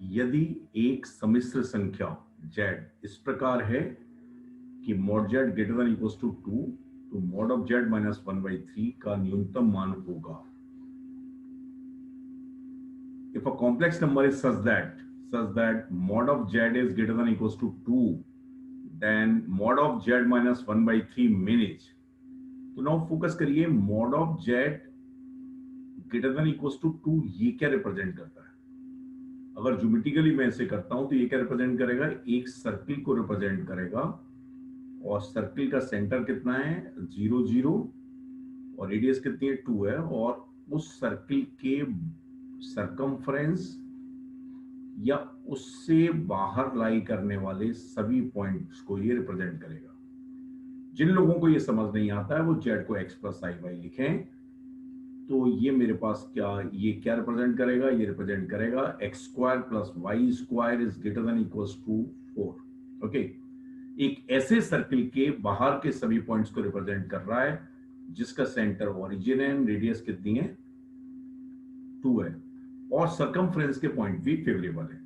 यदि एक सम्मिश्र संख्या z इस प्रकार है कि mod z greater than equals to 2 तो mod of z minus 1/3 का न्यूनतम मान होगा। If a complex number is such that mod of z is greater than equals to 2, then mod of z minus 1/3 min is। तो now focus करिए, mod of z greater than equals to 2 ये क्या represent करता है? अगर geometrically मैं इसे करता हूं तो ये क्या रिप्रेजेंट करेगा? एक सर्किल को रिप्रेजेंट करेगा और सर्किल का सेंटर कितना है? 0 0 और रेडियस कितनी है? 2 है। और उस सर्किल के सरकमफ्रेंस या उससे बाहर लाई करने वाले सभी पॉइंट्स को ये रिप्रेजेंट करेगा। जिन लोगों को ये समझ नहीं आता है वो z को x प्लस आई वाई लिखें। तो ये मेरे पास ये क्या रिप्रेजेंट करेगा? ये रिप्रेजेंट करेगा X square plus Y square is greater than equals to 4। Okay, एक ऐसे सर्किल के बाहर के सभी पॉइंट्स को रिप्रेजेंट कर रहा है जिसका सेंटर ओरिजिन है, रेडियस कितनी है? 2 है और सरकमफ्रेंस के पॉइंट भी फेवरेबल है।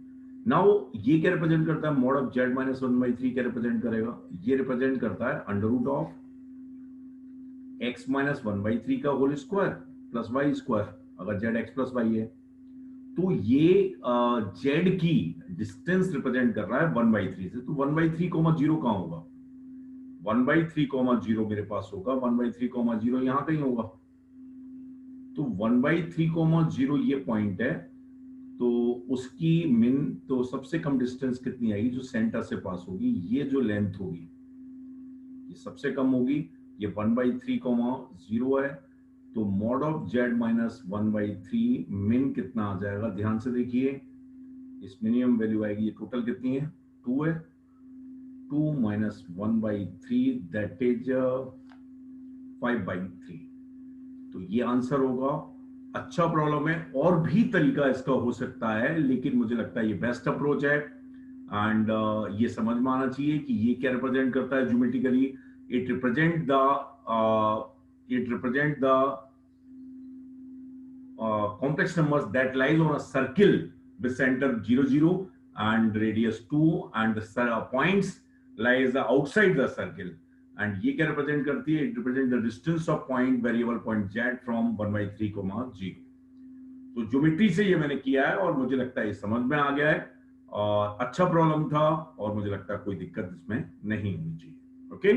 नाउ ये क्या रिप्रेजेंट करता है? मॉड ऑफ z माइनस 1/3 क्या रिप्रेजेंट करेगा? ये रिप्रेजेंट करता है under root of x minus 1/3 का whole square plus Y square, अगर z x प्लस वाई है। तो ये z की डिस्टेंस रिप्रेजेंट कर रहा है 1/3 से। तो 1/3 0 कहां होगा? 1/3 0 मेरे पास होगा, 1/3 0 यहां कहीं होगा। तो 1/3 0 ये पॉइंट है, तो उसकी मिन तो सबसे कम डिस्टेंस कितनी आएगी? जो सेंटर से पास होगी, ये जो लेंथ होगी ये सबसे कम होगी। ये 1/3 0 है, तो मॉड ऑफ z माइनस 1/3 मिन कितना आ जाएगा? ध्यान से देखिए, इस मिनिमम वैल्यू आएगी, ये टोटल कितनी है? 2 है। 2 माइनस 1/3 दैट इज 5/3। तो ये आंसर होगा। अच्छा प्रॉब्लम है, और भी तरीका इसका हो सकता है, लेकिन मुझे लगता है ये बेस्ट अप्रोच है। एंड ये समझ में आना चाहिए कि ये क्या रिप्रेजेंट करता है geometrically. It represent the complex numbers that lies on a circle with center 0 0 and radius 2 and the points lies outside the circle, and ये क्या represent करती है? It represent the distance of variable point z from 1/3 0। तो geometry से ये मैंने किया है और मुझे लगता है ये समझ में आ गया है और अच्छा प्रॉब्लम था और मुझे लगता है कोई दिक्कत इसमें नहीं होनी चाहिए। ओके।